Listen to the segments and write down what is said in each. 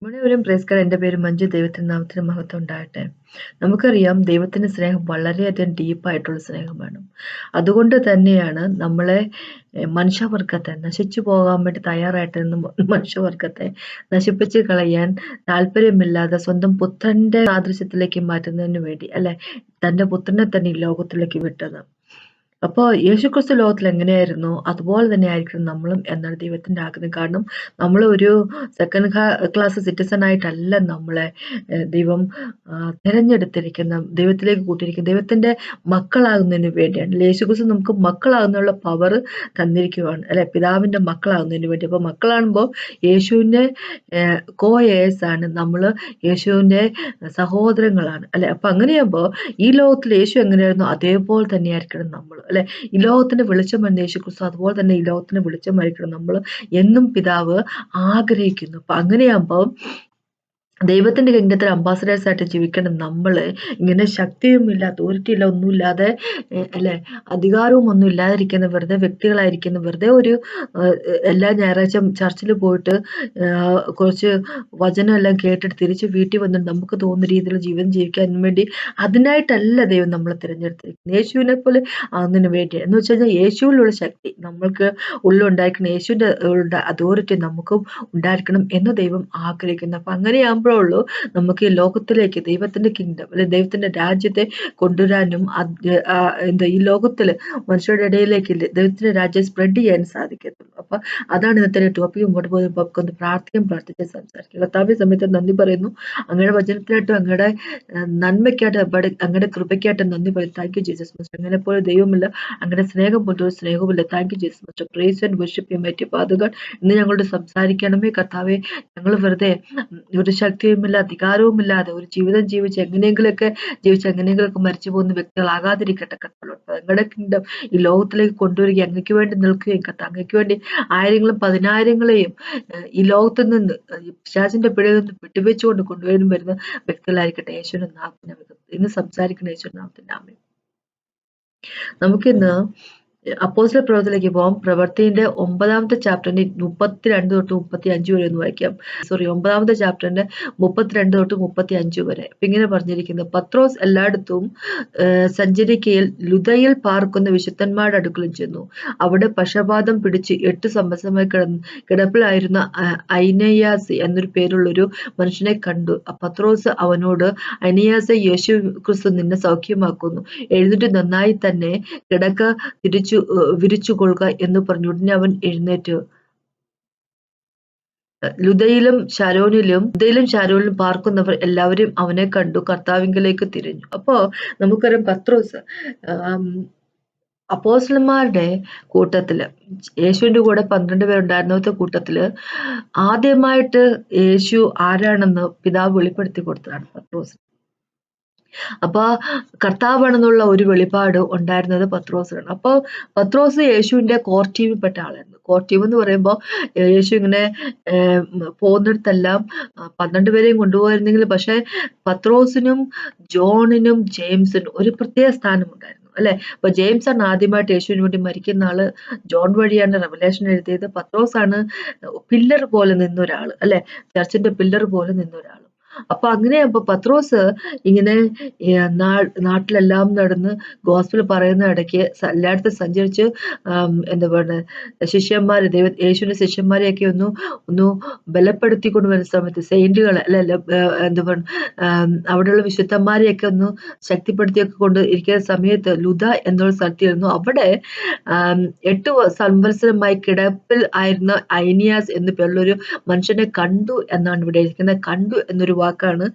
മുഴുവനും പ്രേസ്കാരം. എൻ്റെ പേര് മഞ്ജു. ദൈവത്തിൻ്റെ നാമത്തിന് മഹത്വം ഉണ്ടാകട്ടെ. നമുക്കറിയാം ദൈവത്തിൻ്റെ സ്നേഹം വളരെയധികം ഡീപ്പായിട്ടുള്ള സ്നേഹമാണ്. അതുകൊണ്ട് തന്നെയാണ് നമ്മളെ മനുഷ്യവർഗത്തെ നശിച്ചു പോകാൻ വേണ്ടി തയ്യാറായിട്ട് നിന്ന മനുഷ്യവർഗത്തെ നശിപ്പിച്ച് കളയാൻ താല്പര്യമില്ലാതെ സ്വന്തം പുത്രൻ്റെ സാദൃശ്യത്തിലേക്ക് മാറ്റുന്നതിന് വേണ്ടി അല്ലെ തൻ്റെ പുത്രനെ തന്നെ ഈ ലോകത്തിലേക്ക് വിട്ടത്. അപ്പൊ യേശുക്രിസ്തു ലോകത്തിൽ എങ്ങനെയായിരുന്നോ അതുപോലെ തന്നെ ആയിരിക്കണം നമ്മളും എന്നാണ് ദൈവത്തിന്റെ ആഗ്രഹം. കാരണം നമ്മൾ ഒരു സെക്കൻഡ് ക്ലാസ് സിറ്റിസൺ ആയിട്ടല്ല നമ്മളെ ദൈവം തിരഞ്ഞെടുത്തിരിക്കുന്ന, ദൈവത്തിലേക്ക് കൂട്ടിയിരിക്കുന്ന, ദൈവത്തിന്റെ മക്കളാകുന്നതിന് വേണ്ടിയാണ്. യേശുക്രിസ്തു നമുക്ക് മക്കളാകുന്നുള്ള പവർ തന്നിരിക്കുകയാണ് അല്ലെ, പിതാവിന്റെ മക്കളാകുന്നതിന് വേണ്ടി. അപ്പൊ മക്കളാകുമ്പോൾ യേശുവിന്റെ കോ എയേഴ്സ് ആണ്, നമ്മള് യേശുവിന്റെ സഹോദരങ്ങളാണ് അല്ലെ. അപ്പൊ അങ്ങനെയാകുമ്പോ ഈ ലോകത്തിൽ യേശു എങ്ങനെയായിരുന്നു അതേപോലെ തന്നെയായിരിക്കണം നമ്മൾ അല്ലെ. ഈ ലോകത്തിന്റെ വെളിച്ചം യേശു ക്രിസ്തു, അതുപോലെ തന്നെ ഈ ലോകത്തിന്റെ വെളിച്ചമായിരിക്കണം നമ്മൾ എന്നും പിതാവ് ആഗ്രഹിക്കുന്നു. അപ്പൊ അങ്ങനെയാകുമ്പോൾ ദൈവത്തിന്റെ കിങ്ഡത്തിൽ അംബാസഡേഴ്സ് ആയിട്ട് ജീവിക്കണം നമ്മള്. ഇങ്ങനെ ശക്തിയുമില്ല, അതോറിറ്റി ഇല്ല, ഒന്നുമില്ലാതെ അല്ലെ, അധികാരവും ഒന്നും ഇല്ലാതിരിക്കുന്ന വെറുതെ വ്യക്തികളായിരിക്കുന്ന, വെറുതെ ഒരു എല്ലാ ഞായറാഴ്ച ചർച്ചിൽ പോയിട്ട് കുറച്ച് വചനം എല്ലാം കേട്ടിട്ട് തിരിച്ച് വീട്ടിൽ വന്നിട്ട് നമുക്ക് തോന്നുന്ന രീതിയിലുള്ള ജീവിതം ജീവിക്കാൻ വേണ്ടി, അതിനായിട്ടല്ല ദൈവം നമ്മളെ തിരഞ്ഞെടുത്തിരിക്കുന്നത്. യേശുവിനെ പോലെ ആകുന്നതിന് വേണ്ടി എന്ന് വെച്ച് കഴിഞ്ഞാൽ യേശുവിലുള്ള ശക്തി നമ്മൾക്ക് ഉള്ളിലുണ്ടായിരിക്കണം, യേശുവിന്റെ അതോറിറ്റി നമുക്കും ഉണ്ടായിരിക്കണം എന്ന് ദൈവം ആഗ്രഹിക്കുന്നു. അപ്പൊ അങ്ങനെയാകുമ്പോഴുള്ളൂ നമുക്ക് ഈ ലോകത്തിലേക്ക് ദൈവത്തിന്റെ കിങ്ഡം അല്ലെ, ദൈവത്തിന്റെ രാജ്യത്തെ കൊണ്ടുവരാനും ഈ ലോകത്തില് മനുഷ്യരുടെ ഇടയിലേക്ക് ദൈവത്തിന്റെ രാജ്യം സ്പ്രെഡ് ചെയ്യാൻ സാധിക്കത്തുള്ളൂ. അപ്പൊ അതാണ് ഇന്നത്തെ ടോപ്പിക്. മുമ്പോട്ട് പോകുമ്പോൾ ഒന്ന് പ്രാർത്ഥിച്ച് സംസാരിക്കുക. കർത്താവ്യ സമയത്ത് നന്ദി പറയുന്നു, അങ്ങയുടെ വചനത്തിനായിട്ടും അങ്ങയുടെ നന്മയ്ക്കായിട്ട്, അങ്ങയുടെ കൃപയ്ക്കായിട്ട് നന്ദി പറയും. Thank you Jesus master. അങ്ങനെ പോലെ ദൈവമില്ല, അങ്ങയുടെ സ്നേഹം പോലും ഒരു സ്നേഹമില്ല. Thank you Jesus master. Praise and worship you mighty father. ഇന്ന് ഞങ്ങളോട് സംസാരിക്കണമേ കർത്താവെ. ഞങ്ങൾ വെറുതെ ഒരു ശക്തിയുമില്ല, അധികാരവുമില്ലാതെ ഒരു ജീവിതം ജീവിച്ച് എങ്ങനെയെങ്കിലുമൊക്കെ മരിച്ചു പോകുന്ന വ്യക്തികളാകാതിരിക്കട്ടെ കർത്താവ്. ഞങ്ങളുടെ കിങ്ഡം ഈ ലോകത്തിലേക്ക് കൊണ്ടുവരിക, അങ്ങയ്ക്ക് വേണ്ടി നിൽക്കുകയും കർത്താവ് അങ്ങയ്ക്ക് വേണ്ടി ആയിരങ്ങളും പതിനായിരങ്ങളെയും ഈ ലോകത്തിൽ നിന്ന് പിശാചിന്റെ പിടിയിൽ നിന്ന് വിട്ടുവെച്ചുകൊണ്ട് വരുന്ന വ്യക്തികളായിരിക്കട്ടെ. യേശുവിന്റെ നാമത്തിൽ ഇന്ന് സംസാരിക്കുന്ന യേശുവിന്റെ നാമത്തിൽ ആമേൻ. നമുക്കിന്ന് അപ്പോസ്തല പ്രവർത്തനത്തിലേക്ക് പോകാം. പ്രവൃത്തിയുടെ 9-ാമത്തെ ചാപ്റ്ററിന്റെ 32 തൊട്ട് 35 വരെ ഒന്ന് വായിക്കാം. 9-ാമത്തെ ചാപ്റ്ററിന്റെ 32 തൊട്ട് 35 വരെ. ഇങ്ങനെ പറഞ്ഞിരിക്കുന്നത്, പത്രോസ് എല്ലായിടത്തും സഞ്ചരിക്കയിൽ ലുദയിൽ പാർക്കുന്ന വിശുദ്ധന്മാരുടെ അടുക്കലും ചെന്നു. അവിടെ പക്ഷപാതം പിടിച്ച് 8 സംവത്സരമായി കിടപ്പിലായിരുന്ന ഐനയാസ് എന്നൊരു പേരുള്ളൊരു മനുഷ്യനെ കണ്ടു. പത്രോസ് അവനോട്, ഐനയാസെ, യേശു ക്രിസ്തു നിന്നെ സൗഖ്യമാക്കുന്നു, എഴുന്നേറ്റ് നന്നായി തന്നെ കിടക്ക വിരിച്ചുകൊള്ളുക എന്ന് പറഞ്ഞു. ഉടനെ അവൻ എഴുന്നേറ്റ് ലുദയിലും ശാരോനിലും പാർക്കുന്നവർ എല്ലാവരും അവനെ കണ്ടു കർത്താവിങ്കലേക്ക് തിരിഞ്ഞു. അപ്പോ നമുക്കറിയാം പത്രോസ് അപ്പോസ്തലന്മാരുടെ കൂട്ടത്തില്, യേശുവിന്റെ കൂടെ 12 പേരുണ്ടായിരുന്നവരുടെ കൂട്ടത്തില് ആദ്യമായിട്ട് യേശു ആരാണെന്ന് പിതാവ് വെളിപ്പെടുത്തി കൊടുത്തതാണ് പത്രോസ്. അപ്പൊ കർത്താവാണെന്നുള്ള ഒരു വെളിപാട് ഉണ്ടായിരുന്നത് പത്രോസിനാണ്. അപ്പൊ പത്രോസ് യേശുവിന്റെ കോർ ടീമിൽ പെട്ട ആളായിരുന്നു. കോർ ടീം എന്ന് പറയുമ്പോൾ യേശു ഇങ്ങനെ പോകുന്നിടത്തെല്ലാം 12 പേരെയും കൊണ്ടുപോയിരുന്നെങ്കിൽ, പക്ഷെ പത്രോസിനും ജോണിനും ജെയിംസിനും ഒരു പ്രത്യേക സ്ഥാനമുണ്ടായിരുന്നു അല്ലെ. അപ്പൊ ജെയിംസ് ആണ് ആദ്യമായിട്ട് യേശുവിന് വേണ്ടി മരിക്കുന്ന ആള്. ജോൺ വഴിയാണ് റെവലേഷൻ എഴുതിയത്. പത്രോസ് ആണ് പില്ലർ പോലെ നിന്നൊരാള് അല്ലെ, ചർച്ചിന്റെ പില്ലർ പോലെ നിന്നൊരാള്. അപ്പൊ അങ്ങനെയാകുമ്പോ പത്രോസ് ഇങ്ങനെ നാട്ടിലെല്ലാം നടന്ന് ഗോസ്പൽ പറയുന്ന ഇടയ്ക്ക് എല്ലായിടത്തും സഞ്ചരിച്ച് എന്താ പറയുക, യേശുവിന്റെ ശിഷ്യന്മാരെയൊക്കെ ഒന്ന് ബലപ്പെടുത്തിക്കൊണ്ട് വരുന്ന സമയത്ത്, സെയിന്റുകളെ അല്ലെ, എന്താ പറയുക, അവിടെയുള്ള വിശുദ്ധന്മാരെയൊക്കെ ഒന്ന് ശക്തിപ്പെടുത്തിയൊക്കെ കൊണ്ട് ഇരിക്കുന്ന സമയത്ത് ലുദ എന്നുള്ള സ്ഥലത്തിരുന്നു. അവിടെ 8 സംവത്സരമായി കിടപ്പിൽ ആയിരുന്ന ഐനിയാസ് എന്നു പേരുള്ളൊരു മനുഷ്യനെ കണ്ടു എന്നാണ് ഇവിടെ ഇരിക്കുന്നത്. കണ്ടു എന്നൊരു വാക്കാണ്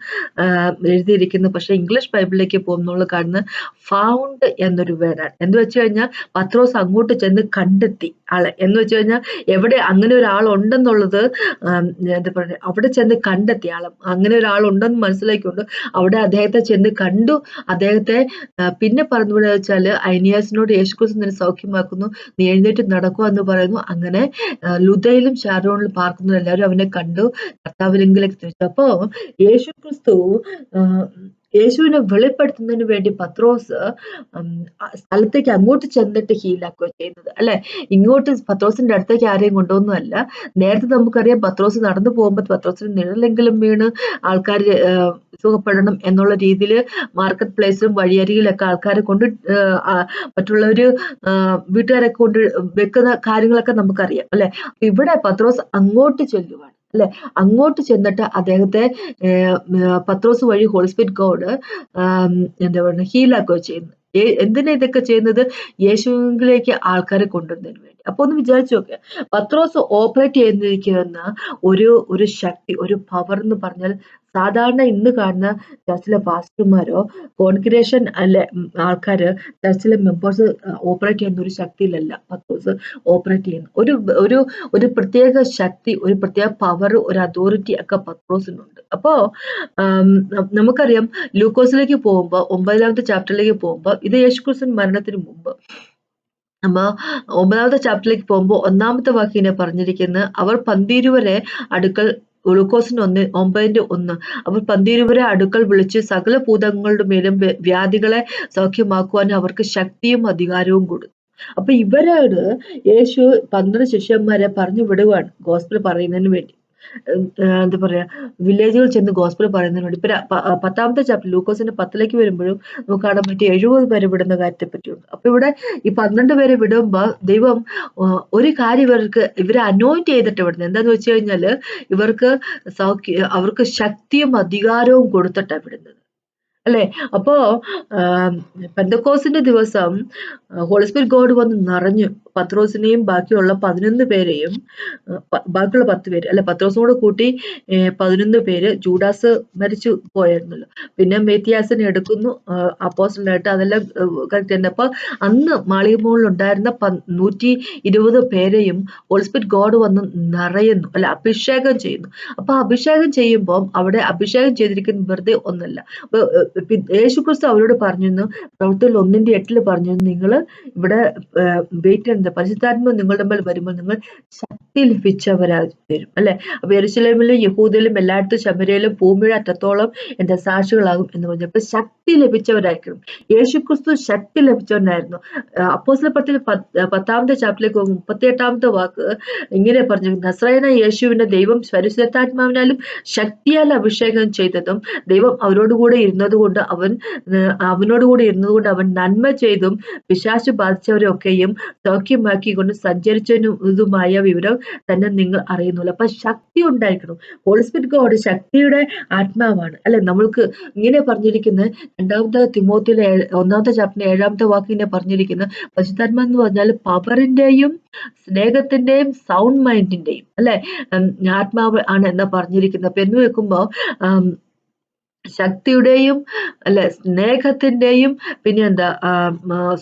എഴുതിയിരിക്കുന്നത്. പക്ഷെ ഇംഗ്ലീഷ് ബൈബിളിലേക്ക് പോകുമ്പോൾ കാണുന്ന ഫൗണ്ട് എന്നൊരു വേർഡാണ്. എന്ന് വെച്ച് കഴിഞ്ഞാൽ പത്രോസ് അങ്ങോട്ട് ചെന്ന് കണ്ടെത്തി ആളെ. എന്ന് വെച്ച് കഴിഞ്ഞാൽ എവിടെ അങ്ങനെ ഒരാൾ ഉണ്ടെന്നുള്ളത് എന്താ പറയുക, അവിടെ ചെന്ന് കണ്ടെത്തി ആളെ, അങ്ങനെ ഒരാൾ ഉണ്ടെന്ന് മനസ്സിലാക്കിക്കൊണ്ട് അവിടെ അദ്ദേഹത്തെ ചെന്ന് കണ്ടു. അദ്ദേഹത്തെ പിന്നെ പറഞ്ഞുകൂടെ വെച്ചാല്, ഐനിയാസിനോട് യേശുക്രിസ്തു നിന്നെ സൗഖ്യമാക്കുന്നു, നീ എഴുന്നേറ്റ് നടക്കുക എന്ന് പറയുന്നു. അങ്ങനെ ലുദയിലും ശാരോണിലും പാർക്കുന്ന എല്ലാവരും അവനെ കണ്ടു കർത്താവിനെങ്കിലേക്ക് തിരിച്ചു. അപ്പോ യേശുക്രിസ്തു യേശുവിനെ വെളിപ്പെടുത്തുന്നതിന് വേണ്ടി പത്രോസ് സ്ഥലത്തേക്ക് അങ്ങോട്ട് ചെന്നിട്ട് ഹീലാക്കുക ചെയ്യുന്നത് അല്ലെ. ഇങ്ങോട്ട് പത്രോസിന്റെ അടുത്തേക്ക് ആരെയും കൊണ്ടുവന്നതല്ല. നേരത്തെ നമുക്കറിയാം പത്രോസ് നടന്നു പോകുമ്പോൾ പത്രോസിന് നിഴലെങ്കിലും വീണ് ആൾക്കാർ സുഖപ്പെടണം എന്നുള്ള രീതിയിൽ മാർക്കറ്റ് പ്ലേസിലും വഴിയരികിലൊക്കെ ആൾക്കാരെ കൊണ്ട് മറ്റുള്ളവര് വീട്ടുകാരൊക്കെ കൊണ്ട് വെക്കുന്ന കാര്യങ്ങളൊക്കെ നമുക്കറിയാം അല്ലെ. ഇവിടെ പത്രോസ് അങ്ങോട്ട് ചെല്ലുവാണ് അല്ലെ. അങ്ങോട്ട് ചെന്നിട്ട് അദ്ദേഹത്തെ പത്രോസ് വഴി ഹോളി സ്പിരിറ്റ് ഗോഡ് എന്താ പറയുക ഹീലാക്കുക ചെയ്യുന്നു. എന്തിനാ ഇതൊക്കെ ചെയ്യുന്നത്? യേശുവിലേക്ക് ആൾക്കാരെ കൊണ്ടുവരുന്നതിന് വേണ്ടി. അപ്പൊ ഒന്ന് വിചാരിച്ചു നോക്കുക, പത്രോസ് ഓപ്പറേറ്റ് ചെയ്തിരിക്കുന്ന ഒരു ശക്തി, ഒരു പവർ എന്ന് പറഞ്ഞാൽ സാധാരണ ഇന്ന് കാണുന്ന ചർച്ചിലെ പാസ്റ്റർമാരോ കോൺഗ്രിഗേഷൻ അല്ലെ ആൾക്കാര് ചർച്ചിലെ മെമ്പേഴ്സ് ഓപ്പറേറ്റ് ചെയ്യുന്ന ഒരു ശക്തിയിലല്ല പത്രോസ് ഓപ്പറേറ്റ് ചെയ്യുന്നു. ഒരു ഒരു ഒരു പ്രത്യേക ശക്തി, ഒരു പ്രത്യേക പവർ, ഒരു അതോറിറ്റി ഒക്കെ പത്രോസിനുണ്ട്. അപ്പോ നമുക്കറിയാം ലൂക്കോസിലേക്ക് പോകുമ്പോ 9ാമത്തെ ചാപ്റ്ററിലേക്ക് പോകുമ്പോ ഇത് യേശുക്രിസ്തുവിന്റെ മരണത്തിന് മുമ്പ്. അപ്പൊ 9ാമത്തെ ചാപ്റ്ററിലേക്ക് പോകുമ്പോൾ 1-ാമത്തെ വാക്യം പറഞ്ഞിരിക്കുന്നത് അവർ 12 അടുക്കൽ ലൂക്കോസിന് 9:1 അവർ 12 അടുക്കൽ വിളിച്ച് സകല ഭൂതങ്ങളുടെ മേലും വ്യാധികളെ സൗഖ്യമാക്കുവാനും അവർക്ക് ശക്തിയും അധികാരവും കൊടുത്തു. അപ്പൊ ഇവരോട് യേശു 12 ശിഷ്യന്മാരെ പറഞ്ഞു വിടുവാണ് ഗോസ്പൽ പറയുന്നതിന് വേണ്ടി. എന്താ പറയാ, വില്ലേജുകൾ ചെന്ന് ഗോസ്പൽ പറയുന്നതിന് വേണ്ടി. ഇപ്പൊ 10ാമത്തെ ചാപ്റ്റർ ലൂക്കോസിന്റെ 10ലേക്ക് വരുമ്പോഴും നമുക്ക് കാണാൻ പറ്റി 70 പേരെ വിടുന്ന കാര്യത്തെ പറ്റിയുണ്ട്. അപ്പൊ ഇവിടെ ഈ 12 പേരെ വിടുമ്പോ ദൈവം ഒരു കാര്യം ഇവരെ അനോയിന്റ് ചെയ്തിട്ട് വിടുന്നത് എന്താന്ന് വെച്ച് കഴിഞ്ഞാല് ഇവർക്ക് അവർക്ക് ശക്തിയും അധികാരവും കൊടുത്തിട്ടാ വിടുന്നത് അല്ലെ. അപ്പോ പെന്തക്കോസ്തിന്റെ ദിവസം ഹോളി സ്പിരിറ്റ് ഗോഡ് വന്ന് നിറഞ്ഞു പത്രോസിനെയും ബാക്കിയുള്ള 11 പേരെയും, ബാക്കിയുള്ള 10 പേര് അല്ലെ, പത്രോസും കൂടെ കൂട്ടി 11 പേര്. ജൂഡാസ് മരിച്ചു പോയായിരുന്നല്ലോ. പിന്നെ മേത്തിയാസിനെ എടുക്കുന്നു അപ്പോസ്റ്റലായിട്ട്. അതെല്ലാം കറക്റ്റ് തന്നെ. അപ്പൊ അന്ന് മാളിക മുകളിൽ ഉണ്ടായിരുന്ന 120 പേരെയും ഹോളി സ്പിരിറ്റ് ഗോഡ് വന്ന് നിറയുന്നു അല്ലെ, അഭിഷേകം ചെയ്യുന്നു. അപ്പൊ അഭിഷേകം ചെയ്യുമ്പോൾ അവിടെ അഭിഷേകം ചെയ്തിരിക്കുന്ന വെറുതെ ഒന്നല്ല. യേശുക്രിസ്തു അവരോട് പറഞ്ഞിരുന്നു, പ്രവൃത്തിയിൽ 1:8 പറഞ്ഞിരുന്നു, നിങ്ങൾ ഇവിടെ വെയിറ്റ് ചെയ്യുന്നത് പരിശുദ്ധാത്മാവ് നിങ്ങളുടെ മേൽ വരുമ്പോൾ നിങ്ങൾ ശക്തി ലഭിച്ചവരായി തരും അല്ലെ. അപ്പൊ യെരൂശലേമിലും യഹൂദയിലും എല്ലായിടത്തും ശമര്യയിലും ഭൂമിയുടെ അറ്റത്തോളം എന്റെ സാക്ഷികളാകും എന്ന് പറഞ്ഞു. അപ്പൊ ശക്തി ലഭിച്ചവരായിരിക്കണം. യേശുക്രിസ്തു ശക്തി ലഭിച്ചവനായിരുന്നു. അപ്പോസ്തലപ്രവൃത്തിയിൽ 10ാമത്തെ ചാപ്റ്ററിലേക്ക് 38ാമത്തെ വാക്ക് ഇങ്ങനെ പറഞ്ഞു, നസ്രായനായ യേശുവിനെ ദൈവം പരിശുദ്ധാത്മാവിനാലും ശക്തിയാൽ അഭിഷേകം ചെയ്തതും ദൈവം അവരോടുകൂടെ ഇരുന്നതുകൊണ്ട് അവനോടുകൂടെ ഇരുന്നതുകൊണ്ട് അവൻ നന്മ ചെയ്തും പിശാച് ബാധിച്ചവരൊക്കെയും സൗഖ്യമാക്കിക്കൊണ്ട് സഞ്ചരിച്ചതുമായ വിവരം തന്നെ നിങ്ങൾ അറിയുന്നില്ല. അപ്പൊ ശക്തി ഉണ്ടായിരിക്കണം. ഹോളി സ്പിരിറ്റ് ഗോഡ് ശക്തിയുടെ ആത്മാവാണ് അല്ലെ. നമ്മൾക്ക് ഇങ്ങനെ പറഞ്ഞിരിക്കുന്നത് 2 തിമോത്തിയിലെ 1ാമത്തെ ചാപ്റ്ററിന്റെ 7ാമത്തെ വാക്കിനെ പറഞ്ഞിരിക്കുന്നത് പരിശുദ്ധാത്മാ എന്ന് പറഞ്ഞാൽ പവറിന്റെയും സ്നേഹത്തിന്റെയും സൗണ്ട് മൈൻഡിന്റെയും അല്ലെ ആത്മാവ് ആണ് എന്നാ പറഞ്ഞിരിക്കുന്നത്. അപ്പൊ എന്ന് വെക്കുമ്പോ ശക്തിയുടെയും അല്ലെ സ്നേഹത്തിന്റെയും പിന്നെ എന്താ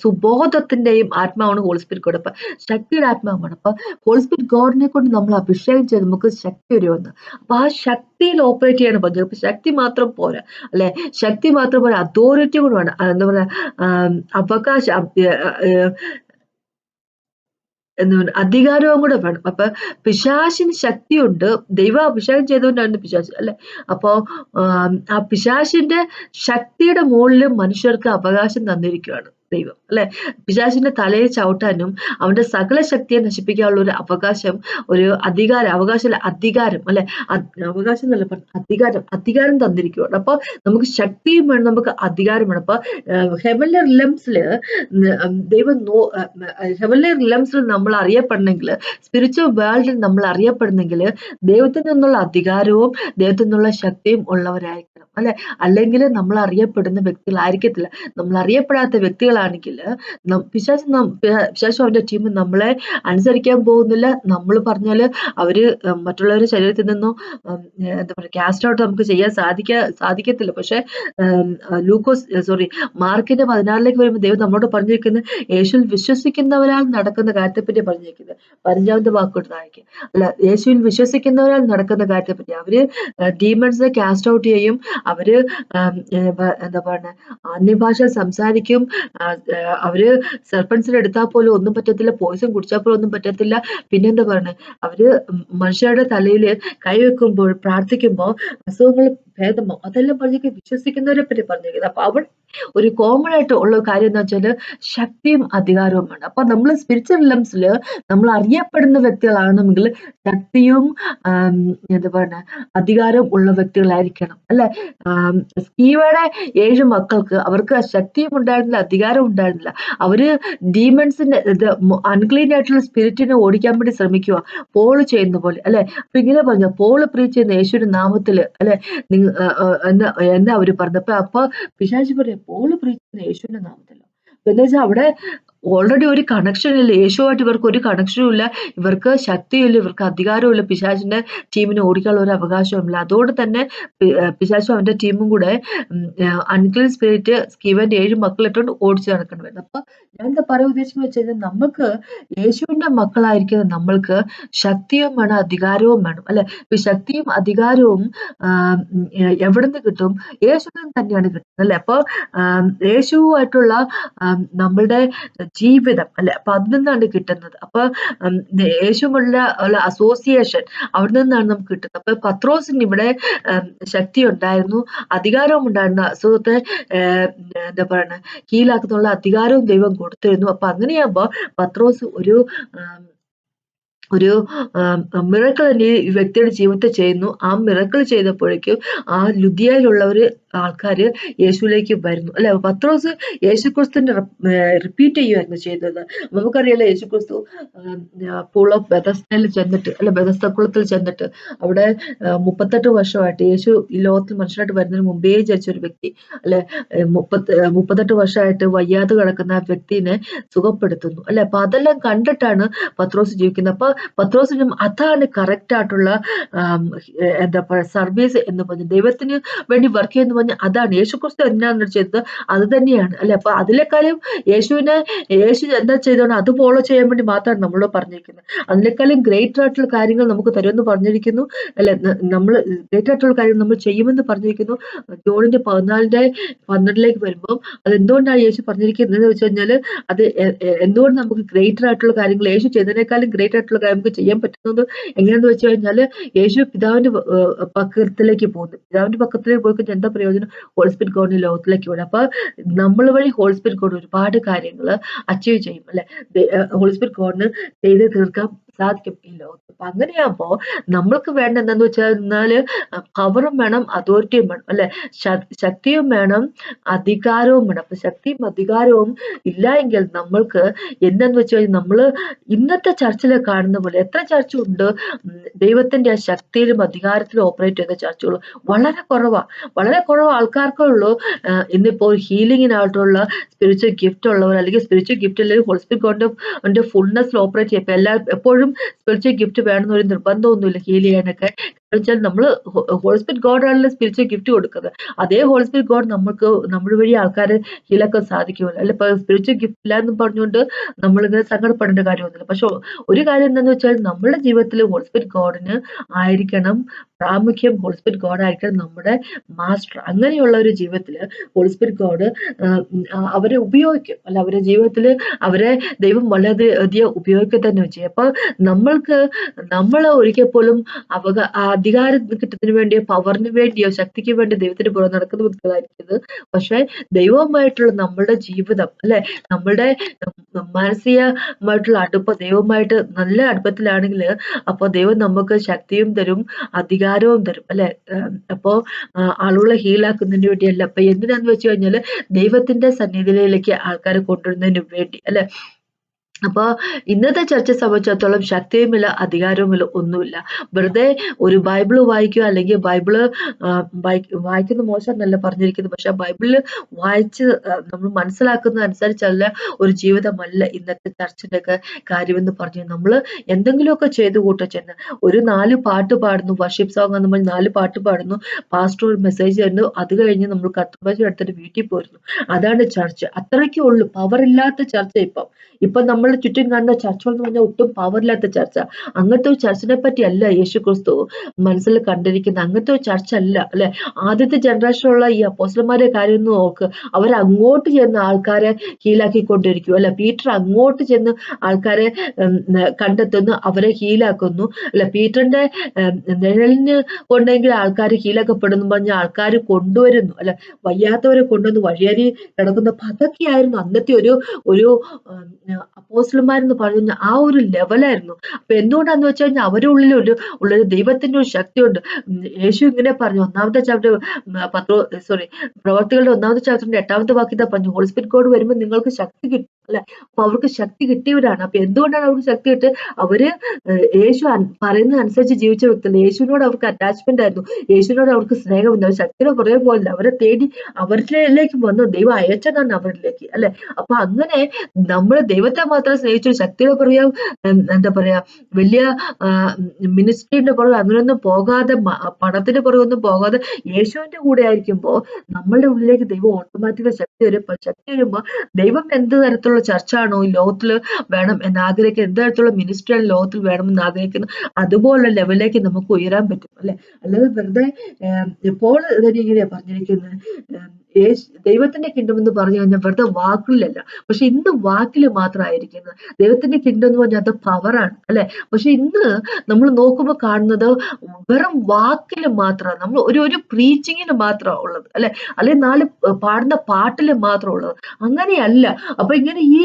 സുബോധത്തിന്റെയും ആത്മാവാണ് ഹോളി സ്പിരിറ്റ് ഗോഡ്. അപ്പൊ ശക്തിയുടെ ആത്മാവാണ്. അപ്പൊ ഹോളി സ്പിരിറ്റ് ഗോഡിനെ കൊണ്ട് നമ്മൾ അഭിഷേകം ചെയ്ത് നമുക്ക് ശക്തി വരുമെന്ന്. അപ്പൊ ആ ശക്തിയിൽ ഓപ്പറേറ്റ് ചെയ്യണം പറഞ്ഞത്. അപ്പൊ ശക്തി മാത്രം പോരാ അല്ലെ, ശക്തി മാത്രം പോരാ, അതോറിറ്റി കൂടെ വേണം. എന്താ പറയാ, അവകാശം അധികാരവും കൂടെ വേണം. അപ്പൊ പിശാചിന് ശക്തിയുണ്ട്. ദൈവം അഭിഷേകം ചെയ്തുകൊണ്ടാണ് പിശാച് അല്ലെ. അപ്പോ ആ പിശാചിന്റെ ശക്തിയുടെ മുകളിൽ മനുഷ്യർക്ക് അവകാശം തന്നിരിക്കുകയാണ് ദൈവം അല്ലെ. പിശാചിന്റെ തലയിൽ ചവിട്ടാനും അവന്റെ സകല ശക്തിയെ നശിപ്പിക്കാനുള്ള ഒരു അവകാശം, ഒരു അധികാരം, അധികാരം അല്ലെ, അവകാശം എന്നല്ല അധികാരം തന്നിരിക്കുകയാണ്. അപ്പൊ നമുക്ക് ശക്തിയും വേണം, നമുക്ക് അധികാരം വേണം. അപ്പൊ ഹെവൻലി റിലംസില് ദൈവം ഹെവൻലി റിലംസിൽ നമ്മൾ അറിയപ്പെടണമെങ്കിൽ, സ്പിരിച്വൽ വേൾഡിൽ നമ്മൾ അറിയപ്പെടണമെങ്കിൽ ദൈവത്തിൽ നിന്നുള്ള അധികാരവും ദൈവത്തിൽ നിന്നുള്ള ശക്തിയും ഉള്ളവരായിരിക്കണം അല്ലെ. അല്ലെങ്കിൽ നമ്മൾ അറിയപ്പെടുന്ന വ്യക്തികളായിരിക്കത്തില്ല. നമ്മൾ അറിയപ്പെടാത്ത വ്യക്തികളാണെങ്കിൽ പിശാചും അവന്റെ ടീം നമ്മളെ അനുസരിക്കാൻ പോകുന്നില്ല. നമ്മൾ പറഞ്ഞാല് അവര് മറ്റുള്ളവരുടെ ശരീരത്തിൽ നിന്നും എന്താ പറയുക കാസ്റ്റ് ഔട്ട് നമുക്ക് ചെയ്യാൻ സാധിക്കത്തില്ല. പക്ഷെ മാർക്കിന്റെ 16ലേക്ക് വരുമ്പോൾ ദൈവം നമ്മളോട് പറഞ്ഞിരിക്കുന്നത് യേശുവിൽ വിശ്വസിക്കുന്നവരാൽ നടക്കുന്ന കാര്യത്തെപ്പറ്റി പറഞ്ഞിരിക്കുന്നത്. 15ാമത്തെ വാക്കോട്ട് താഴേക്ക് അല്ല, യേശുവിൽ വിശ്വസിക്കുന്നവരാൽ നടക്കുന്ന കാര്യത്തെപ്പറ്റി. അവര് ഡീമൺസിനെ കാസ്റ്റ് ഔട്ട് ചെയ്യും, അവര് എന്താ പറയുക, അന്യഭാഷ സംസാരിക്കും. അവര് സർപ്പൻസിനെ എടുത്താൽ പോലും ഒന്നും പറ്റത്തില്ല, പോയിസൺ കുടിച്ചാൽ പോലും ഒന്നും പറ്റത്തില്ല. പിന്നെന്താ പറയുന്നത്, അവര് മനുഷ്യരുടെ തലയിൽ കൈവെക്കുമ്പോൾ പ്രാർത്ഥിക്കുമ്പോൾ അസുഖങ്ങൾ ഭേദമാവും. അതെല്ലാം പറഞ്ഞേക്ക് വിശ്വസിക്കുന്നവരെ പറ്റി പറഞ്ഞേക്കുന്നത്. അപ്പൊ അവിടെ ഒരു കോമൺ ആയിട്ട് ഉള്ള കാര്യം എന്ന് വെച്ചാല് ശക്തിയും അധികാരവുമാണ്. അപ്പൊ നമ്മൾ സ്പിരിച്വൽ ലെംസില് നമ്മൾ അറിയപ്പെടുന്ന വ്യക്തികളാണെങ്കിൽ ശക്തിയും എന്താ പറയുക അധികാരം ഉള്ള വ്യക്തികളായിരിക്കണം, അല്ലെ? സ്കീവയുടെ 7 മക്കൾക്ക് അവർക്ക് ശക്തിയും ഉണ്ടായിരുന്നില്ല, അധികാരം ഉണ്ടായിരുന്നില്ല. അവര് ഡീമൺസിന്റെ അൺക്ലീൻ ആയിട്ടുള്ള സ്പിരിറ്റിനെ ഓടിക്കാൻ വേണ്ടി ശ്രമിക്കുക, പോള് ചെയ്യുന്ന പോലെ, അല്ലെ? അപ്പൊ ഇങ്ങനെ പറഞ്ഞു, പോള് പ്രീച്ച് ചെയ്യുന്ന യേശുവിന്റെ നാമത്തില്, അല്ലെ, എന്നാ അവര് പറഞ്ഞപ്പോ അപ്പൊ പിശാച് പറയാം, പോള് പ്രീച്ച് ചെയ്യുന്ന യേശുവിന്റെ നാമത്തിലോ. എന്താ വെച്ചാൽ അവിടെ ഓൾറെഡി ഒരു കണക്ഷൻ ഇല്ല, യേശുവായിട്ട് ഇവർക്ക് ഒരു കണക്ഷനും ഇല്ല, ഇവർക്ക് ശക്തിയില്ല, ഇവർക്ക് അധികാരവും ഇല്ല, പിശാചിന്റെ ടീമിനെ ഓടിക്കാനുള്ള ഒരു അവകാശവുമില്ല. അതുകൊണ്ട് തന്നെ പിശാചും അവന്റെ ടീമും കൂടെ അൺക്ലീൻ സ്പിരിറ്റ് സ്കീവന്റെ 7 മക്കളിട്ടോണ്ട് ഓടിച്ചു നടക്കേണ്ടി വരുന്നത്. അപ്പൊ ഞാൻ എന്താ പറയാൻ ഉദ്ദേശിക്കുന്നത് വെച്ച് കഴിഞ്ഞാൽ, നമുക്ക് യേശുവിന്റെ മക്കളായിരിക്കുന്ന നമ്മൾക്ക് ശക്തിയും വേണം, അധികാരവും വേണം, അല്ലെ? ഇപ്പൊ ശക്തിയും അധികാരവും എവിടുന്ന് കിട്ടും? യേശുവിൽ തന്നെയാണ് കിട്ടുന്നത്, അല്ലെ? അപ്പൊ യേശുവായിട്ടുള്ള നമ്മളുടെ ജീവിതം, അല്ലെ, അപ്പൊ അതിൽ നിന്നാണ് കിട്ടുന്നത്. അപ്പൊ യേശുവുള്ള അസോസിയേഷൻ അവിടെ നിന്നാണ് നമുക്ക് കിട്ടുന്നത്. അപ്പൊ പത്രോസിന് ഇവിടെ ശക്തി ഉണ്ടായിരുന്നു, അധികാരവും ഉണ്ടായിരുന്നു, അസുഖത്തെ എന്താ പറയുക ഹീലാക്കുന്നുള്ള അധികാരവും ദൈവം കൊടുത്തിരുന്നു. അപ്പൊ അങ്ങനെയാകുമ്പോ പത്രോസ് ഒരു മിറക്കിൾ തന്നെ ഈ വ്യക്തിയുടെ ജീവിതത്തിൽ ചെയ്യുന്നു. ആ മിറക്കിൾ ചെയ്തപ്പോഴേക്കും ആ ലുദിയയിലുള്ളവര് ആൾക്കാര് യേശുവിലേക്ക് വരുന്നു, അല്ലെ? പത്രോസ് യേശുക്രിസ്തുവിന്റെ റിപ്പീറ്റ് ചെയ്യുമായിരുന്നു ചെയ്തത്. നമുക്കറിയാലോ, യേശുക്രിസ്തു പൂൾ ഓഫ് ബെതസ്തയിൽ ചെന്നിട്ട്, അല്ലെ, ബെതസ്തക്കുളത്തിൽ ചെന്നിട്ട് അവിടെ 38 വർഷമായിട്ട് യേശു ഈ ലോകത്തിൽ മനുഷ്യനായിട്ട് വരുന്നതിന് മുമ്പേ ജനിച്ച ഒരു വ്യക്തി, അല്ലെ, 38 വർഷമായിട്ട് വയ്യാതെ കിടക്കുന്ന ആ വ്യക്തിനെ സുഖപ്പെടുത്തുന്നു, അല്ലെ? അപ്പൊ അതെല്ലാം കണ്ടിട്ടാണ് പത്രോസ് ജീവിക്കുന്നത്. അപ്പൊ പത്രോസിനും അതാണ് കറക്റ്റ് ആയിട്ടുള്ള എന്താ പറയുക സർവീസ് എന്ന് പറഞ്ഞു, ദൈവത്തിന് വേണ്ടി വർക്ക് ചെയ്യുന്ന പറഞ്ഞാൽ അതാണ്. യേശുക്രിസ്തു എന്നാണ് ചെയ്തത് അത് തന്നെയാണ്, അല്ലെ? അപ്പൊ അതിലേക്കാളും യേശു എന്താ ചെയ്തോണ്ട് അത് ഫോളോ ചെയ്യാൻ വേണ്ടി മാത്രമാണ് നമ്മളോട് പറഞ്ഞിരിക്കുന്നത്. അതിനേക്കാളും ഗ്രേറ്റർ ആയിട്ടുള്ള കാര്യങ്ങൾ നമുക്ക് തരുമെന്ന് പറഞ്ഞിരിക്കുന്നു, അല്ലെ? നമ്മൾ ഗ്രേറ്റർ ആയിട്ടുള്ള കാര്യങ്ങൾ നമ്മൾ ചെയ്യുമെന്ന് പറഞ്ഞിരിക്കുന്നു. ജോണിന്റെ 14:12 വരുമ്പോൾ അത് എന്തുകൊണ്ടാണ് യേശു പറഞ്ഞിരിക്കുന്നത് വെച്ച് കഴിഞ്ഞാൽ, അത് എന്തുകൊണ്ട് നമുക്ക് ഗ്രേറ്റർ ആയിട്ടുള്ള കാര്യങ്ങൾ യേശു ചെയ്തതിനേക്കാളും ഗ്രേറ്റർ ആയിട്ടുള്ള കാര്യം നമുക്ക് ചെയ്യാൻ പറ്റുന്നത് എങ്ങനെയാന്ന് വെച്ച് കഴിഞ്ഞാല്, യേശു പിതാവിന്റെ പക്കത്തിലേക്ക് പോകുന്നു. പിതാവിന്റെ പക്കത്തിലേക്ക് പോയി കഴിഞ്ഞാൽ എന്താ പ്രയോജനം? ഹോളി സ്പിരിറ്റ് ഗോഡിനെ ലോകത്തിലേക്ക് വിടും. അപ്പൊ നമ്മൾ വഴി ഹോളി സ്പിരിറ്റ് ഗോഡ് ഒരുപാട് കാര്യങ്ങൾ അച്ചീവ് ചെയ്യും, അല്ലെ? ഹോളി സ്പിരിറ്റ് ഗോഡിന് ചെയ്ത് തീർക്കാൻ സാധിക്കും ഈ ലോകത്ത്. അപ്പൊ അങ്ങനെയാകുമ്പോ നമ്മൾക്ക് വേണ്ട എന്താന്ന് വെച്ചാൽ പവറും വേണം, അതോറിറ്റിയും വേണം, അല്ലെ? ശക്തിയും വേണം, അധികാരവും വേണം. അപ്പൊ ശക്തിയും അധികാരവും ഇല്ല എങ്കിൽ നമ്മൾക്ക് എന്താന്ന് വെച്ച് കഴിഞ്ഞാൽ നമ്മള് ഇന്നത്തെ ചർച്ചിൽ കാണുന്ന പോലെ എത്ര ചർച്ച ഉണ്ട് ദൈവത്തിന്റെ ആ ശക്തിയിലും അധികാരത്തിലും ഓപ്പറേറ്റ് ചെയ്യുന്ന ചർച്ചുകൾ വളരെ കുറവ് ആൾക്കാർക്കേ ഉള്ളൂ. ഇന്നിപ്പോ ഹീലിങ്ങിനായിട്ടുള്ള സ്പിരിച്വൽ ഗിഫ്റ്റ് ഉള്ളവർ, അല്ലെങ്കിൽ സ്പിരിച്വൽ ഗിഫ്റ്റ് അല്ലെങ്കിൽ ഹോളി സ്പിരിറ്റ് ഗോഡിന്റെ ഫുൾനെസ്സിൽ ഓപ്പറേറ്റ് ചെയ്യും. എപ്പോഴും സ്പിരിച്വൽ ഗിഫ്റ്റ് വേണമെന്ന് ഒരു നിർബന്ധമൊന്നുമില്ല ഹീൽ ചെയ്യാനൊക്കെ. വെച്ചാൽ നമ്മള് ഹോളി സ്പിരിറ്റ് ഗോഡ് ആണല്ലോ സ്പിരിച്വൽ ഗിഫ്റ്റ് കൊടുക്കുന്നത്. അതേ ഹോളി സ്പിരിറ്റ് ഗോഡ് നമ്മുടെ വഴി ആൾക്കാരെ ഹീലാക്കാൻ സാധിക്കുമല്ലോ, അല്ലെ? ഇപ്പൊ സ്പിരിച്വൽ ഗിഫ്റ്റ് ഇല്ല എന്ന് പറഞ്ഞുകൊണ്ട് നമ്മളിങ്ങനെ സങ്കടപ്പെടേണ്ട കാര്യമൊന്നുമില്ല. പക്ഷെ ഒരു കാര്യം എന്താണെന്ന് വെച്ചാൽ, നമ്മുടെ ജീവിതത്തിൽ ഹോളി സ്പിരിറ്റ് ഗോഡിന് ആയിരിക്കണം പ്രാമുഖ്യം, ഹോളി സ്പിരിറ്റ് ഗോഡ് ആയിരിക്കണം നമ്മുടെ മാസ്റ്റർ. അങ്ങനെയുള്ള ഒരു ജീവിതത്തില് ഹോളി സ്പിരിറ്റ് ഗോഡ് അവരെ ഉപയോഗിക്കും, അല്ല, അവരുടെ ജീവിതത്തിൽ അവരെ ദൈവം വളരെയധികം ഉപയോഗിക്കുക തന്നെ ചെയ്യും. അപ്പൊ നമ്മൾ ഒരിക്കൽ പോലും അധികാരം കിട്ടുന്നതിന് വേണ്ടിയോ പവറിന് വേണ്ടിയോ ശക്തിക്ക് വേണ്ടി ദൈവത്തിന് പുറം നടക്കുന്ന വ്യക്തികളായിരിക്കുന്നത്. പക്ഷെ ദൈവവുമായിട്ടുള്ള നമ്മളുടെ ജീവിതം, അല്ലെ, നമ്മളുടെ മാനസികമായിട്ടുള്ള അടുപ്പം ദൈവമായിട്ട് നല്ല അടുപ്പത്തിലാണെങ്കിൽ അപ്പൊ ദൈവം നമുക്ക് ശക്തിയും തരും, അധികാരവും തരും, അല്ലെ? അപ്പോ ആളുകളെ ഹീലാക്കുന്നതിന് വേണ്ടിയല്ല. അപ്പൊ എന്തിനാന്ന് വെച്ച് കഴിഞ്ഞാല് ദൈവത്തിന്റെ സന്നിധിയിലേക്ക് ആൾക്കാരെ കൊണ്ടുവരുന്നതിന് വേണ്ടി, അല്ലെ? അപ്പൊ ഇന്നത്തെ ചർച്ച സംബന്ധിച്ചിടത്തോളം ശക്തിയുമില്ല, അധികാരവുമില്ല, ഒന്നുമില്ല. വെറുതെ ഒരു ബൈബിള് വായിക്കുക, അല്ലെങ്കിൽ ബൈബിള് വായിക്കുന്ന മോശം എന്നല്ല പറഞ്ഞിരിക്കുന്നത്, പക്ഷെ ബൈബിളില് വായിച്ച് നമ്മൾ മനസ്സിലാക്കുന്ന അനുസരിച്ചല്ല ഒരു ജീവിതമല്ല ഇന്നത്തെ ചർച്ചിന്റെ ഒക്കെ കാര്യമെന്ന് പറഞ്ഞു. നമ്മള് എന്തെങ്കിലുമൊക്കെ ചെയ്ത് ചെന്ന് ഒരു 4 പാട്ട് പാടുന്നു, വർഷിപ്പ് സോങ് എന്ന് പറഞ്ഞ് 4 പാട്ട് പാടുന്നു, പാസ്റ്റർ ഒരു മെസ്സേജ് തരുന്നു, അത് കഴിഞ്ഞ് നമ്മൾ കർത്തൃമേശ എടുത്തിട്ട് വീട്ടിൽ പോരുന്നു. അതാണ് ചർച്ച്. അത്രയ്ക്കേ ഉള്ളൂ. പവർ ഇല്ലാത്ത ചർച്ച ഇപ്പം നമ്മൾ നമ്മളുടെ ചുറ്റും കാണുന്ന ചർച്ചകൾ എന്ന് പറഞ്ഞാൽ ഒട്ടും പവറില്ലാത്ത ചർച്ച. അങ്ങനത്തെ ഒരു ചർച്ചിനെ പറ്റിയല്ല യേശുക്രിസ്തു മനസ്സിൽ കണ്ടിരിക്കുന്നത്. അങ്ങനത്തെ ഒരു ചർച്ച അല്ല അല്ലെ. ആദ്യത്തെ ജനറേഷനിലുള്ള ഈ അപ്പോസ്തലന്മാരുടെ കാര്യം ഒന്ന് നോക്ക്. അവരങ്ങോട്ട് ചെന്ന് ആൾക്കാരെ ഹീലാക്കിക്കൊണ്ടിരിക്കും അല്ലെ. പീറ്റർ അങ്ങോട്ട് ചെന്ന് ആൾക്കാരെ കണ്ടെത്തുന്നു, അവരെ ഹീലാക്കുന്നു അല്ലെ. പീറ്ററിന്റെ നിഴലിന് കൊണ്ടെങ്കിൽ ആൾക്കാർ ഹീലാക്കപ്പെടുന്നു പറഞ്ഞ ആൾക്കാർ കൊണ്ടുവരുന്നു അല്ലെ. വയ്യാത്തവരെ കൊണ്ടുവന്ന് വഴിയരി കിടക്കുന്നു. അപ്പൊ അതൊക്കെയായിരുന്നു അന്നത്തെ ഒരു ഒരു അപ്പോസ്തലന്മാരെന്ന് പറയുന്ന ആ ഒരു ലെവലായിരുന്നു. അപ്പൊ എന്തുകൊണ്ടാന്ന് വെച്ച് കഴിഞ്ഞാൽ അവരുടെ ഉള്ളിൽ ഉള്ളൊരു ദൈവത്തിന്റെ ഒരു ശക്തിയുണ്ട്. യേശു ഇങ്ങനെ പറഞ്ഞു, ഒന്നാമത്തെ ചാപ്റ്റർ പ്രവർത്തികളുടെ ഒന്നാമത്തെ ചാപ്റ്ററിന്റെ 8ാമത്തെ വാക്യത്തെ പറഞ്ഞു, ഹോളി സ്പിരിറ്റ് ഗോഡ് വരുമ്പോൾ നിങ്ങൾക്ക് ശക്തി കിട്ടും അല്ലെ. അപ്പൊ അവർക്ക് ശക്തി കിട്ടിയവരാണ്. അപ്പൊ എന്തുകൊണ്ടാണ് അവർക്ക് ശക്തി കിട്ടിയത്? അവര് യേശു പറയുന്നത് അനുസരിച്ച് ജീവിച്ച വ്യക്തികൾ. യേശുവിനോട് അവർക്ക് അറ്റാച്ച്മെന്റ് ആയിരുന്നു, യേശുവിനോട് അവർക്ക് സ്നേഹമുണ്ട്. അവർ ശക്തിയുടെ പുറകെ പോലില്ല, അവരെ തേടി അവരിലേക്ക് വന്നു, ദൈവം അയച്ചതാണ് അവരിലേക്ക് അല്ലെ. അപ്പൊ അങ്ങനെ നമ്മൾ ദൈവത്തെ മാത്രം സ്നേഹിച്ചു ശക്തിയുടെ പുറകെ എന്താ പറയാ വലിയ മിനിസ്ട്രീന്റെ പുറകെ അങ്ങനെയൊന്നും പോകാതെ, പണത്തിന്റെ പുറകെ ഒന്നും പോകാതെ യേശുവിന്റെ കൂടെ ആയിരിക്കുമ്പോ നമ്മളുടെ ഉള്ളിലേക്ക് ദൈവം ഓട്ടോമാറ്റിക്കലി ശക്തി വരുമ്പോ ദൈവം എന്ത് തരത്തിലുള്ള ചർച്ചാണോ ഈ ലോകത്തിൽ വേണം എന്ന് ആഗ്രഹിക്കുന്നത്, എന്ത് തരത്തിലുള്ള മിനിസ്ട്രിയാണ് ലോകത്തിൽ വേണമെന്ന് ആഗ്രഹിക്കുന്നത്, അതുപോലുള്ള ലെവലിലേക്ക് നമുക്ക് ഉയരാൻ പറ്റും അല്ലെ. അല്ലാതെ വെറുതെ ഇപ്പോൾ ഇങ്ങനെയാ പറഞ്ഞിരിക്കുന്നത്, ദൈവത്തിന്റെ കിങ്ഡം എന്ന് പറഞ്ഞു കഴിഞ്ഞാൽ വെറുതെ വാക്കുകളിലല്ല, പക്ഷെ ഇന്ന് വാക്കില് മാത്രമായിരിക്കുന്നത്. ദൈവത്തിന്റെ കിങ്ഡം എന്ന് പറഞ്ഞാൽ അത് പവറാണ് അല്ലെ. പക്ഷെ ഇന്ന് നമ്മൾ നോക്കുമ്പോൾ കാണുന്നത് വെറും വാക്കില് മാത്രമാണ്, നമ്മൾ ഒരു പ്രീച്ചിങ്ങിന് മാത്രം ഉള്ളത് അല്ലെ, അല്ലെ 4 പാടുന്ന പാട്ടില് മാത്രം ഉള്ളത്. അങ്ങനെയല്ല. അപ്പൊ ഇങ്ങനെ ഈ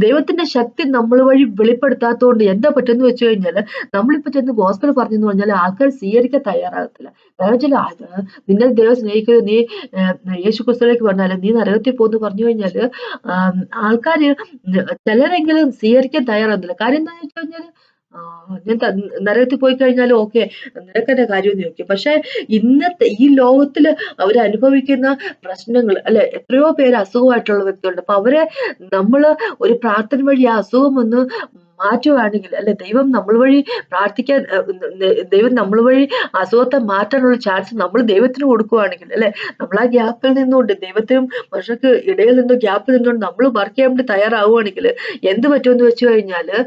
ദൈവത്തിന്റെ ശക്തി നമ്മൾ വഴി വെളിപ്പെടുത്താത്തതുകൊണ്ട് എന്താ പറ്റുമെന്ന് വെച്ച് കഴിഞ്ഞാല്, നമ്മളിപ്പോ ചെന്ന് ഗോസ്പൽ പറഞ്ഞെന്ന് പറഞ്ഞാൽ ആൾക്കാർ സ്വീകരിക്കാൻ തയ്യാറാകത്തില്ല. കാരണം നിന്നെ ദൈവം സ്നേഹിക്കുന്നത്, നീ യേശു ക്രിസ്തുവിലേക്ക് പറഞ്ഞാല് നീ നരകത്തിൽ പോകുന്നു പറഞ്ഞു കഴിഞ്ഞാല് ആൾക്കാര് ചിലരെങ്കിലും സ്വീകരിക്കാൻ തയ്യാറാകുന്നില്ല. കാര്യം എന്താണെന്ന് വെച്ച് കഴിഞ്ഞാല് ഞാൻ നരകത്തിൽ പോയി കഴിഞ്ഞാലും ഓക്കെ, നിനക്കെന്റെ കാര്യം എന്ന് ചോദിക്കും. പക്ഷെ ഇന്നത്തെ ഈ ലോകത്തില് അവരനുഭവിക്കുന്ന പ്രശ്നങ്ങൾ അല്ലെ, എത്രയോ പേര് അസുഖമായിട്ടുള്ള വ്യക്തികളുണ്ട്. അപ്പൊ അവരെ നമ്മള് ഒരു പ്രാർത്ഥന വഴി ആ അസുഖം ഒന്ന് മാറ്റുവാണെങ്കിൽ അല്ലെ, ദൈവം നമ്മൾ വഴി പ്രാർത്ഥിക്കാൻ, ദൈവം നമ്മൾ വഴി അസുഖത്തെ മാറ്റാനുള്ള ചാൻസ് നമ്മൾ ദൈവത്തിന് കൊടുക്കുവാണെങ്കിൽ അല്ലെ, നമ്മൾ ആ ഗ്യാപ്പിൽ നിന്നുകൊണ്ട് ദൈവത്തിനും മനുഷ്യർക്ക് ഇടയിൽ നിന്ന് ഗ്യാപ്പിൽ നിന്നുകൊണ്ട് നമ്മൾ വർക്ക് ചെയ്യാൻ വേണ്ടി തയ്യാറാവുകയാണെങ്കിൽ എന്ത് പറ്റുമെന്ന് വെച്ച് കഴിഞ്ഞാല്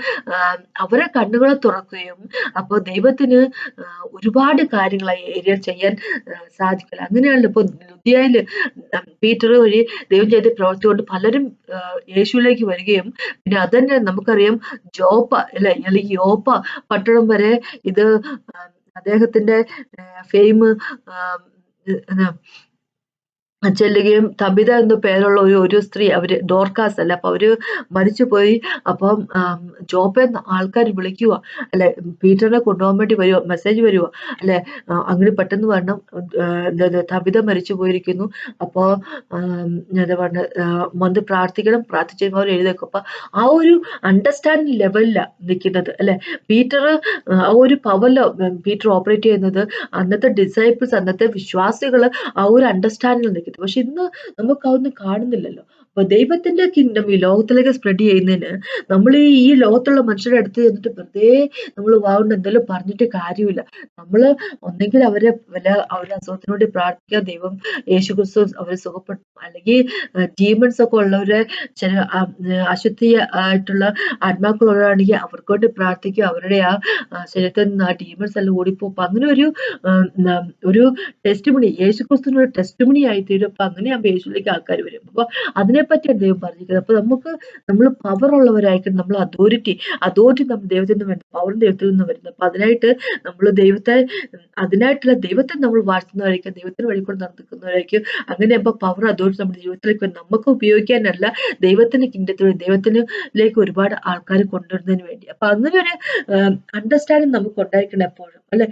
അവരെ കണ്ണുകളെ തുറക്കുകയും അപ്പോൾ ദൈവത്തിന് ഒരുപാട് കാര്യങ്ങൾ ആ ഏരിയ ചെയ്യാൻ സാധിക്കില്ല. അങ്ങനെയാണല്ലോ ഇപ്പൊ ലുദിയയില് പീറ്റർ വഴി ദൈവം ചെയ്ത പ്രവർത്തി കൊണ്ട് പലരും യേശുവിലേക്ക് വരികയും, പിന്നെ അതന്നെ നമുക്കറിയാം ജോപ്പ അല്ലെ, അല്ലെങ്കിൽ യോപ്പ പട്ടണം വരെ ഇത് അദ്ദേഹത്തിന്റെ ഫെയിം ചെല്ലുകയും, തബിത എന്ന പേരുള്ള ഒരു സ്ത്രീ, അവര് ഡോർക്കാസ് അല്ല, അപ്പൊ അവര് മരിച്ചുപോയി. അപ്പം ജോപ്പേന്ന് ആൾക്കാർ വിളിക്കുക അല്ലെ, പീറ്ററിനെ കൊണ്ടുപോകാൻ വേണ്ടി വരുവോ, മെസ്സേജ് വരുവോ അല്ലെ, അങ്ങനെ പെട്ടെന്ന് വരണം, തബിത മരിച്ചു പോയിരിക്കുന്നു, അപ്പോ എന്താ പറഞ്ഞ വന്ന് പ്രാർത്ഥിക്കണം, പ്രാർത്ഥിച്ച് അവർ എഴുതേക്കും. അപ്പൊ ആ ഒരു അണ്ടർസ്റ്റാൻഡിങ് ലെവലിലാണ് നിൽക്കുന്നത് അല്ലെ. പീറ്റർ ആ ഒരു പവറില് പീറ്റർ ഓപ്പറേറ്റ് ചെയ്യുന്നത്, അന്നത്തെ ഡിസൈപ്പിൾസ്, അന്നത്തെ വിശ്വാസികള് ആ ഒരു അണ്ടർസ്റ്റാൻഡിങ് നിൽക്കുന്നത്. പക്ഷെ ഇന്ന് നമുക്ക് അതൊന്നും കാണുന്നില്ലല്ലോ. അപ്പൊ ദൈവത്തിന്റെ കിങ്ഡം ഈ ലോകത്തിലേക്ക് സ്പ്രെഡ് ചെയ്യുന്നതിന് നമ്മൾ ഈ ലോകത്തുള്ള മനുഷ്യരുടെ അടുത്ത് ചെന്നിട്ട് വെറുതെ നമ്മൾ വാവുകൊണ്ട് എന്തെങ്കിലും പറഞ്ഞിട്ട് കാര്യമില്ല. നമ്മള് ഒന്നെങ്കിൽ അവരെ അവരുടെ അസുഖത്തിന് വേണ്ടി പ്രാർത്ഥിക്കുക, ദൈവം യേശു ക്രിസ്തു അവരെ സുഖപ്പെടുത്തും, അല്ലെങ്കിൽ ഡീമൺസ് ഒക്കെ ഉള്ളവരെ ചില അശുദ്ധി ആയിട്ടുള്ള ആത്മാക്കളുള്ളവരാണെങ്കിൽ അവർക്ക് വേണ്ടി പ്രാർത്ഥിക്കുക, അവരുടെ ആ ശരീരത്തിൽ നിന്ന് ആ ഡീമൺസ് എല്ലാം ഓടിപ്പോ. അപ്പൊ അങ്ങനെ ഒരു ടെസ്റ്റിമണി, യേശു ക്രിസ്തുവിന് ഒരു ടെസ്റ്റിമണി ആയി തീരും. അപ്പൊ അങ്ങനെയാകുമ്പോൾ യേശുവിലേക്ക് ആൾക്കാർ വരും. അപ്പൊ അതിനെപ്പറ്റിയാണ് ദൈവം പറഞ്ഞിരിക്കുന്നത്. അപ്പൊ നമ്മൾ പവർ ഉള്ളവരായിരിക്കും, നമ്മൾ അതോറിറ്റി നമ്മൾ ദൈവത്തിൽ നിന്ന് വരുന്നത്, പവർ ദൈവത്തിൽ നിന്ന് വരുന്നത്. അപ്പൊ അതിനായിട്ടുള്ള ദൈവത്തെ നമ്മൾ വാഴ്ത്തുന്നവരായിരിക്കും, ദൈവത്തിന് വഴിക്കൊണ്ട് നടക്കുന്നവരായിരിക്കും. അങ്ങനെ അപ്പൊ പവർ അതോറിറ്റി നമ്മുടെ ജീവിതത്തിലേക്ക് നമുക്ക് ഉപയോഗിക്കാനല്ല, ദൈവത്തിന്റെ കിങ്ഡത്തിന്, ദൈവത്തിലേക്ക് ഒരുപാട് ആൾക്കാർ കൊണ്ടുവരുന്നതിന് വേണ്ടി. അപ്പൊ അങ്ങനെ ഒരു അണ്ടർസ്റ്റാൻഡിങ് നമുക്ക് ഉണ്ടായിരിക്കണം എപ്പോഴും അല്ലെ.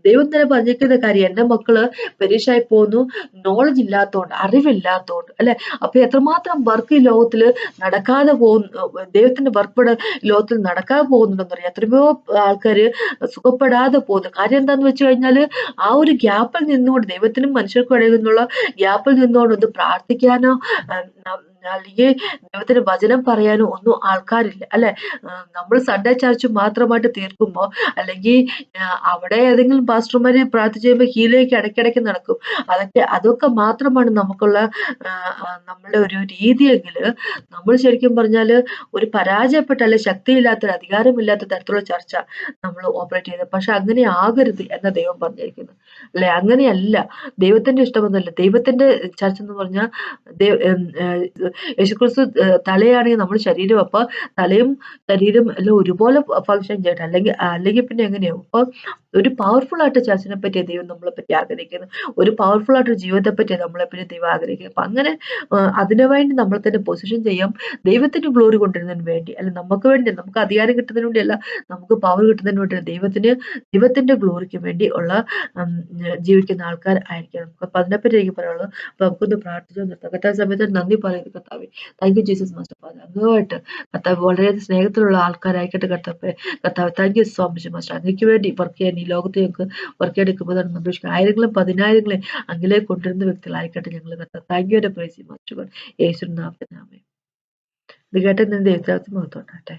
ദൈവം തന്നെ പറഞ്ഞിരിക്കുന്ന കാര്യം, എന്റെ മക്കള് പരീക്ഷയായി പോകുന്നു, നോളജ് ഇല്ലാത്തതുകൊണ്ട്, അറിവില്ലാത്തതുകൊണ്ട് അല്ലെ. അപ്പൊ എത്രമാത്രം വർക്ക് ഈ ലോകത്തില് നടക്കാതെ പോകുന്നു, ദൈവത്തിന്റെ വർക്ക് ഇവിടെ ലോകത്തിൽ നടക്കാതെ പോകുന്നുണ്ടെന്നറിയാം. എത്രയോ ആൾക്കാര് സുഖപ്പെടാതെ പോകുന്നു. കാര്യം എന്താന്ന് വെച്ച് കഴിഞ്ഞാല് ആ ഒരു ഗ്യാപ്പിൽ നിന്നുകൊണ്ട്, ദൈവത്തിനും മനുഷ്യർക്കും ഇടയിൽ നിന്നുള്ള ഗ്യാപ്പിൽ നിന്നുകൊണ്ട് ഒന്ന് പ്രാർത്ഥിക്കാനോ അല്ലെങ്കിൽ ദൈവത്തിന്റെ വചനം പറയാനും ഒന്നും ആൾക്കാരില്ല അല്ലെ. നമ്മൾ സൺഡേ ചർച്ച് മാത്രമായിട്ട് തീർക്കുമ്പോൾ അല്ലെങ്കിൽ അവിടെ ഏതെങ്കിലും പാസ്റ്റർമാര് പ്രാർത്ഥിച്ച് കഴിയുമ്പോൾ ഹീലേക്ക് ഇടയ്ക്കിടയ്ക്ക് നടക്കും. അതൊക്കെ മാത്രമാണ് നമുക്കുള്ള നമ്മളുടെ ഒരു രീതിയെങ്കിൽ നമ്മൾ ശരിക്കും പറഞ്ഞാല് ഒരു പരാജയപ്പെട്ട അല്ലെ ശക്തിയില്ലാത്ത അധികാരമില്ലാത്ത തരത്തിലുള്ള ചർച്ച നമ്മൾ ഓപ്പറേറ്റ് ചെയ്യുന്നത്. പക്ഷെ അങ്ങനെ ആകരുത് എന്ന ദൈവം പറഞ്ഞിരിക്കുന്നു അല്ലെ. അങ്ങനെയല്ല, ദൈവത്തിന്റെ ഇഷ്ടമൊന്നുമല്ല. ദൈവത്തിന്റെ ചർച്ച എന്ന് പറഞ്ഞാൽ യേശുക്രിസ്തു തലയാണെങ്കിൽ നമ്മൾ ശരീരം. അപ്പൊ തലയും ശരീരം എല്ലാം ഒരുപോലെ ഫങ്ഷൻ ചെയ്യട്ടെ. അല്ലെങ്കിൽ പിന്നെ എങ്ങനെയാവും? അപ്പൊ ഒരു പവർഫുൾ ആയിട്ട് ചർച്ചിനെ പറ്റിയ ദൈവം നമ്മളെ പറ്റി ആഗ്രഹിക്കുന്നു. ഒരു പവർഫുൾ ആയിട്ട് ജീവിതത്തെ പറ്റി നമ്മളെ പറ്റി ദൈവം ആഗ്രഹിക്കുന്നു. അപ്പൊ അങ്ങനെ അതിനു വേണ്ടി നമ്മൾ തന്നെ പൊസിഷൻ ചെയ്യാം. ദൈവത്തിന്റെ ഗ്ലോറി കൊണ്ടുവരുന്നതിന് വേണ്ടി, അല്ല നമുക്ക് വേണ്ടി, നമുക്ക് അധികാരം കിട്ടുന്നതിന് വേണ്ടിയല്ല, നമുക്ക് പവർ കിട്ടുന്നതിന് വേണ്ടി, ദൈവത്തിന്റെ ഗ്ലോറിക്ക് വേണ്ടി ഉള്ള ജീവിക്കുന്ന ആൾക്കാർ ആയിരിക്കണം. അപ്പൊ അതിനെപ്പറ്റി എനിക്ക് പറയാനുള്ളത്. അപ്പൊ നമുക്കൊന്ന് പ്രാർത്ഥിച്ചു നിർത്താം. കർത്താവ് സമയത്ത് നന്ദി പറയുന്നു കർത്താവേ. Thank you Jesus master father. അങ്ങുമായിട്ട് കർത്താവ് വളരെ സ്നേഹത്തിലുള്ള ആൾക്കാരായിക്കട്ടെ കർത്താവേ. കർത്താവ് thank you so much master. അങ്ങയ്ക്ക് വേണ്ടി വർക്ക് ചെയ്യാൻ ഈ ലോകത്ത് ഞങ്ങൾക്ക് വർക്ക് എടുക്കുമ്പോൾ സന്തോഷിക്കുക. ആയിരങ്ങളും പതിനായിരങ്ങളെ അങ്ങിലേക്ക് കൊണ്ടുവരുന്ന വ്യക്തികളായിക്കട്ടെ ഞങ്ങൾ കർത്താവ്. താങ്ക് യു പ്രൈസ് മാസ്റ്റർ യേശു നാമത്തിൽ. ഇത് കേട്ട ദൈവത്തെ മഹത്വം ഉണ്ടാകട്ടെ.